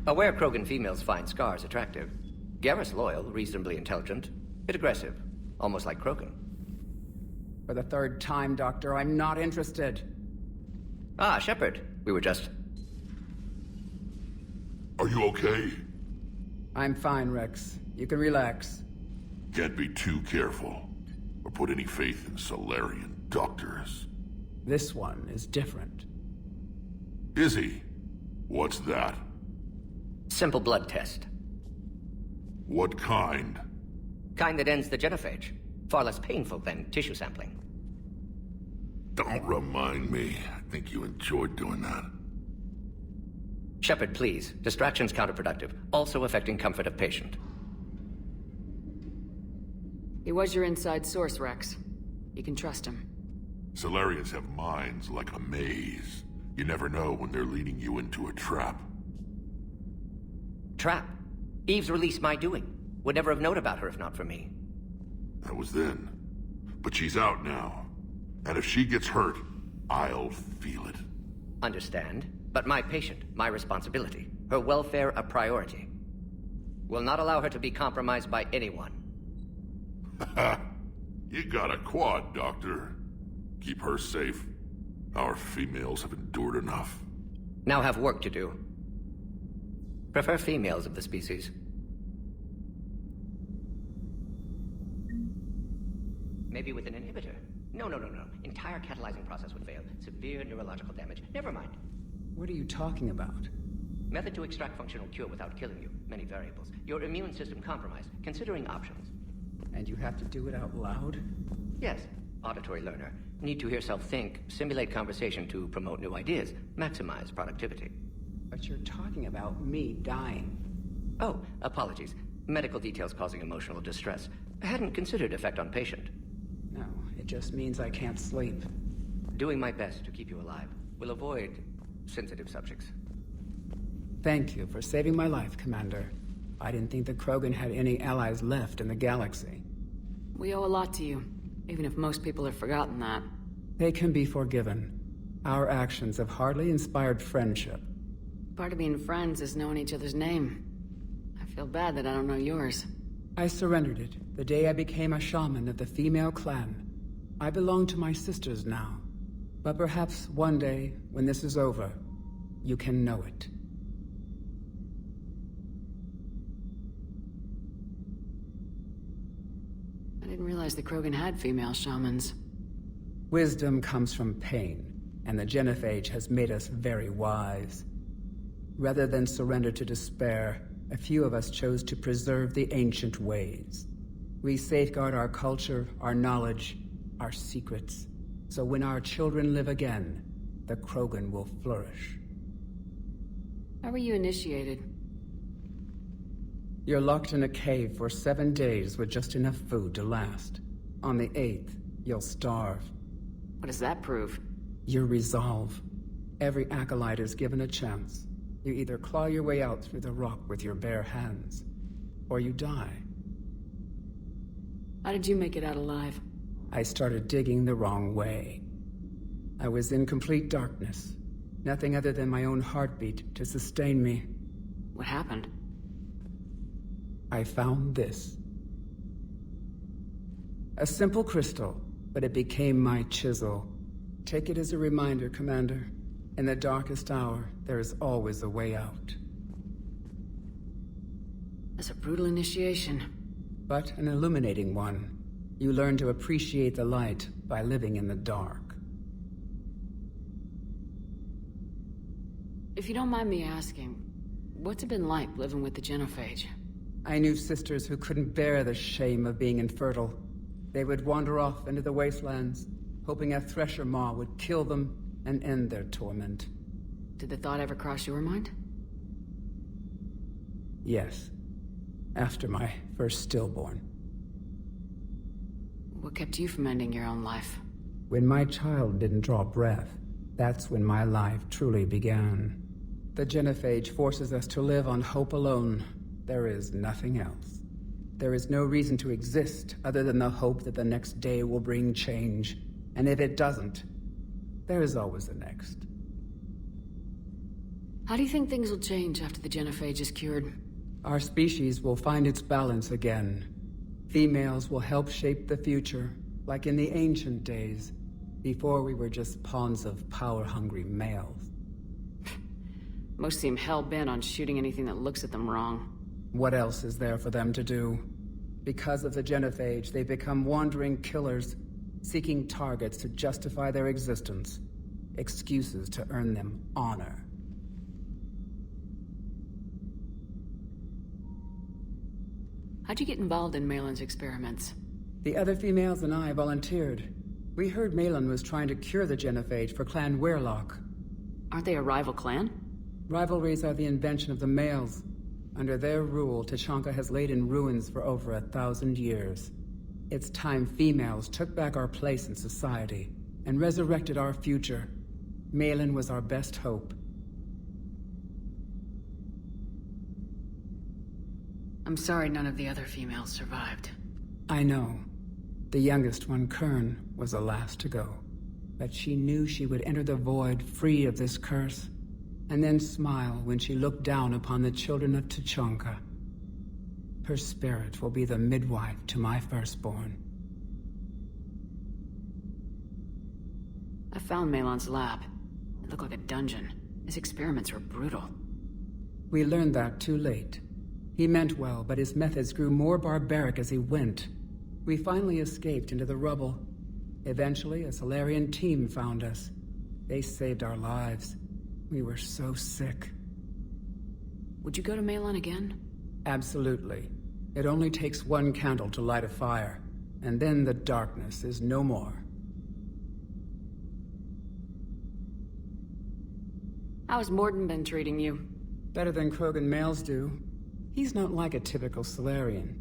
Aware Krogan females find scars attractive. Garrus loyal, reasonably intelligent, bit aggressive, almost like Krogan. For the third time, Doctor, I'm not interested. Ah, Shepard. We were just... Are you okay? I'm fine, Rex. You can relax. Can't be too careful, or put any faith in Salarian doctors. This one is different. Is he? What's that? Simple blood test. What kind? Kind that ends the genophage. Far less painful than tissue sampling. Don't remind me. I think you enjoyed doing that. Shepard, please. Distraction's counterproductive, also affecting comfort of patient. He was your inside source, Rex. You can trust him. Salarians have minds like a maze. You never know when they're leading you into a trap. Trap? Eve's release my doing. Would never have known about her if not for me. That was then. But she's out now. And if she gets hurt, I'll feel it. Understand. But my patient, my responsibility. Her welfare a priority. Will not allow her to be compromised by anyone. You got a quad, Doctor. Keep her safe. Our females have endured enough. Now have work to do. Prefer females of the species. Maybe with an inhibitor. No. Entire catalyzing process would fail. Severe neurological damage. Never mind. What are you talking about? Method to extract functional cure without killing you. Many variables. Your immune system compromised. Considering options. And you have to do it out loud? Yes. Auditory learner. Need to hear self think. Simulate conversation to promote new ideas. Maximize productivity. But you're talking about me dying. Oh, apologies. Medical details causing emotional distress. I hadn't considered effect on patient. No, it just means I can't sleep. Doing my best to keep you alive. Will avoid sensitive subjects. Thank you for saving my life, Commander. I didn't think the Krogan had any allies left in the galaxy. We owe a lot to you, even if most people have forgotten that. They can be forgiven. Our actions have hardly inspired friendship. Part of being friends is knowing each other's name. I feel bad that I don't know yours. I surrendered it the day I became a shaman of the female clan. I belong to my sisters now. But perhaps one day, when this is over, you can know it. I didn't realize the Krogan had female shamans. Wisdom comes from pain, and the Genophage has made us very wise. Rather than surrender to despair, a few of us chose to preserve the ancient ways. We safeguard our culture, our knowledge, our secrets, so when our children live again, the Krogan will flourish. How were you initiated? You're locked in a cave for 7 days with just enough food to last. On the 8th, you'll starve. What does that prove? Your resolve. Every acolyte is given a chance. You either claw your way out through the rock with your bare hands, or you die. How did you make it out alive? I started digging the wrong way. I was in complete darkness. Nothing other than my own heartbeat to sustain me. What happened? I found this. A simple crystal, but it became my chisel. Take it as a reminder, Commander. In the darkest hour, there is always a way out. That's a brutal initiation. But an illuminating one. You learn to appreciate the light by living in the dark. If you don't mind me asking, what's it been like living with the Genophage? I knew sisters who couldn't bear the shame of being infertile. They would wander off into the wastelands, hoping a thresher maw would kill them and end their torment. Did the thought ever cross your mind? Yes. After my first stillborn. What kept you from ending your own life? When my child didn't draw breath, that's when my life truly began. The Genophage forces us to live on hope alone. There is nothing else. There is no reason to exist other than the hope that the next day will bring change. And if it doesn't, there is always the next. How do you think things will change after the Genophage is cured? Our species will find its balance again. Females will help shape the future, like in the ancient days, before we were just pawns of power-hungry males. Most seem hell-bent on shooting anything that looks at them wrong. What else is there for them to do? Because of the Genophage, they become wandering killers, seeking targets to justify their existence, excuses to earn them honor. How'd you get involved in Malin's experiments? The other females and I volunteered. We heard Malin was trying to cure the Genophage for Clan Weirlock. Aren't they a rival clan? Rivalries are the invention of the males. Under their rule, Tuchanka has laid in ruins for over 1,000 years. It's time females took back our place in society and resurrected our future. Malin was our best hope. I'm sorry none of the other females survived. I know. The youngest one, Kern, was the last to go. But she knew she would enter the void free of this curse, and then smile when she looked down upon the children of Tuchanka. Her spirit will be the midwife to my firstborn. I found Malin's lab. It looked like a dungeon. His experiments were brutal. We learned that too late. He meant well, but his methods grew more barbaric as he went. We finally escaped into the rubble. Eventually, a Salarian team found us. They saved our lives. We were so sick. Would you go to Malin again? Absolutely. It only takes one candle to light a fire, and then the darkness is no more. How's Mordin been treating you? Better than Krogan males do. He's not like a typical Salarian.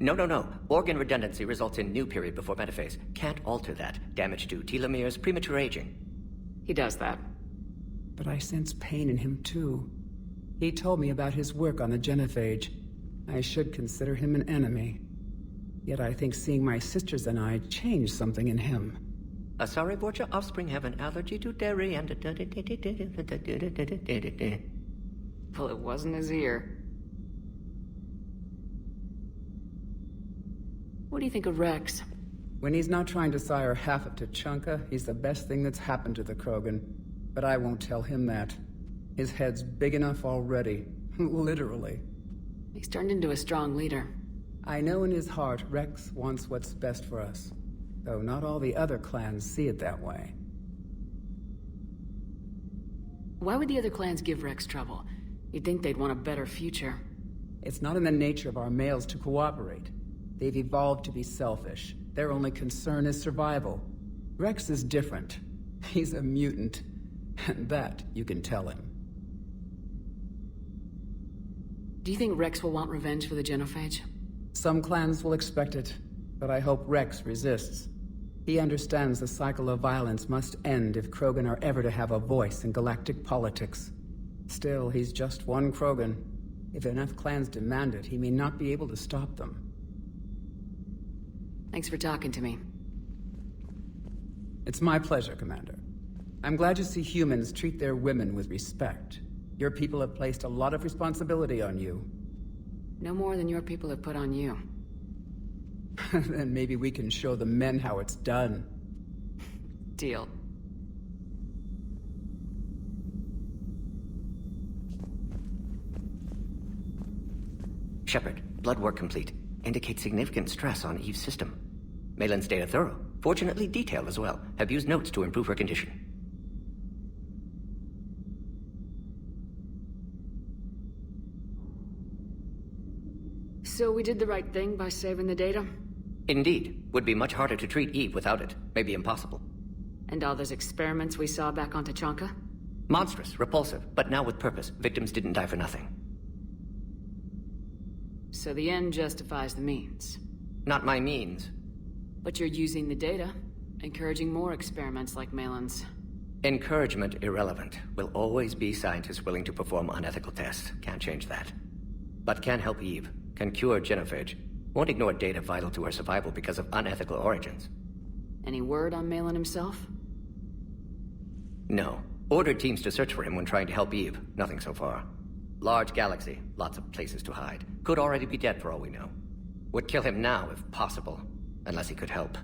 No. Organ redundancy results in new period before metaphase. Can't alter that. Damage to telomeres, premature aging. He does that. But I sense pain in him too. He told me about his work on the Genophage. I should consider him an enemy. Yet I think seeing my sisters and I changed something in him. Sorry, Borgia offspring have an allergy to dairy and... Well, it wasn't his ear. What do you think of Rex? When he's not trying to sire half of Tuchanka, he's the best thing that's happened to the Krogan. But I won't tell him that. His head's big enough already. Literally. He's turned into a strong leader. I know in his heart Rex wants what's best for us. Though not all the other clans see it that way. Why would the other clans give Rex trouble? You'd think they'd want a better future. It's not in the nature of our males to cooperate. They've evolved to be selfish. Their only concern is survival. Rex is different. He's a mutant. And that you can tell him. Do you think Rex will want revenge for the Genophage? Some clans will expect it, but I hope Rex resists. He understands the cycle of violence must end if Krogan are ever to have a voice in galactic politics. Still, he's just one Krogan. If enough clans demand it, he may not be able to stop them. Thanks for talking to me. It's my pleasure, Commander. I'm glad to see humans treat their women with respect. Your people have placed a lot of responsibility on you. No more than your people have put on you. Then maybe we can show the men how it's done. Deal. Shepard, blood work complete. Indicates significant stress on Eve's system. Malin's data thorough. Fortunately detailed as well. Have used notes to improve her condition. So we did the right thing by saving the data? Indeed. Would be much harder to treat Eve without it. Maybe impossible. And all those experiments we saw back on Tuchanka? Monstrous, repulsive, but now with purpose. Victims didn't die for nothing. So the end justifies the means. Not my means. But you're using the data, encouraging more experiments like Malin's. Encouragement irrelevant. Will always be scientists willing to perform unethical tests. Can't change that. But can help Eve. Can cure Genophage. Won't ignore data vital to her survival because of unethical origins. Any word on Malin himself? No. Ordered teams to search for him when trying to help Eve. Nothing so far. Large galaxy, lots of places to hide. Could already be dead for all we know. Would kill him now if possible, unless he could help.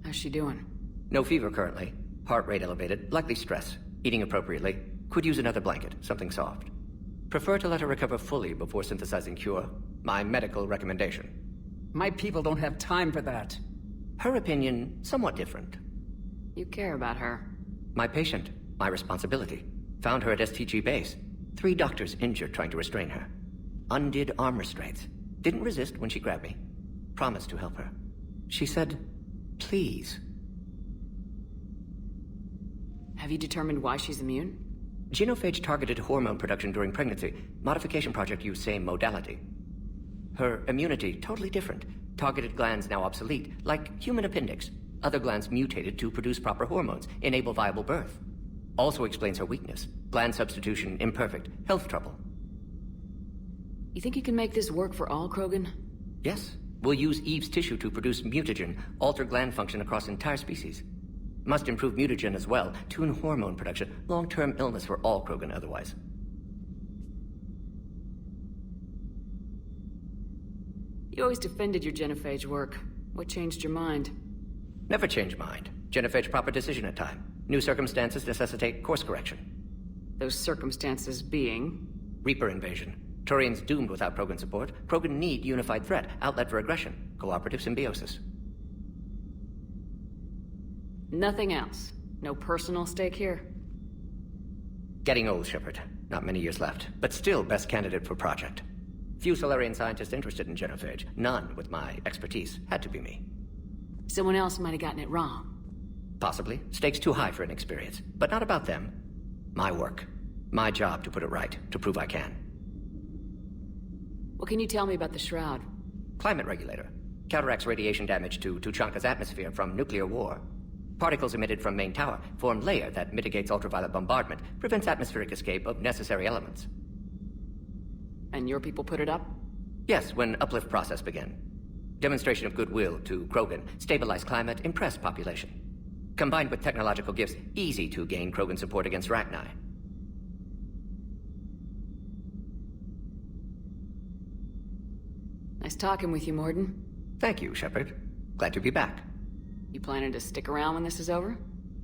How's she doing? No fever currently. Heart rate elevated, likely stress. Eating appropriately. Could use another blanket, something soft. Prefer to let her recover fully before synthesizing cure. My medical recommendation. My people don't have time for that. Her opinion, somewhat different. You care about her. My patient, my responsibility. Found her at STG base. 3 doctors injured trying to restrain her. Undid arm restraints. Didn't resist when she grabbed me. Promised to help her. She said, please. Have you determined why she's immune? Genophage targeted hormone production during pregnancy. Modification project used same modality. Her immunity, totally different. Targeted glands now obsolete, like human appendix. Other glands mutated to produce proper hormones, enable viable birth. Also explains her weakness. Gland substitution imperfect. Health trouble. You think you can make this work for all Krogan? Yes. We'll use Eve's tissue to produce mutagen, alter gland function across entire species. Must improve mutagen as well, tune hormone production. Long-term illness for all Krogan otherwise. You always defended your Genophage work. What changed your mind? Never change mind. Genophage proper decision at time. New circumstances necessitate course correction. Those circumstances being? Reaper invasion. Turians doomed without Krogan support. Krogan need unified threat, outlet for aggression. Cooperative symbiosis. Nothing else? No personal stake here? Getting old, Shepard. Not many years left, but still best candidate for project. Few Salarian scientists interested in Genophage. None with my expertise. Had to be me. Someone else might have gotten it wrong. Possibly. Stakes too high for inexperience. But not about them. My work. My job to put it right, to prove I can. What can you tell me about the Shroud? Climate regulator. Counteracts radiation damage to Tuchanka's atmosphere from nuclear war. Particles emitted from main tower form layer that mitigates ultraviolet bombardment, prevents atmospheric escape of necessary elements. And your people put it up? Yes, when uplift process began. Demonstration of goodwill to Krogan, stabilize climate, impress population. Combined with technological gifts, easy to gain Krogan support against Rachni. Nice talking with you, Mordin. Thank you, Shepard. Glad to be back. You planning to stick around when this is over?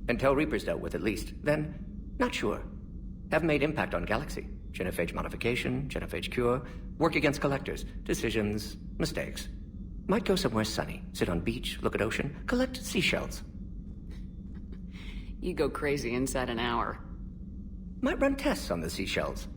Until Reaper's dealt with, at least. Then, not sure. Have made impact on Galaxy. Genophage modification, Genophage cure, work against collectors, decisions, mistakes. Might go somewhere sunny, sit on beach, look at ocean, collect seashells. You go crazy inside an hour. Might run tests on the seashells.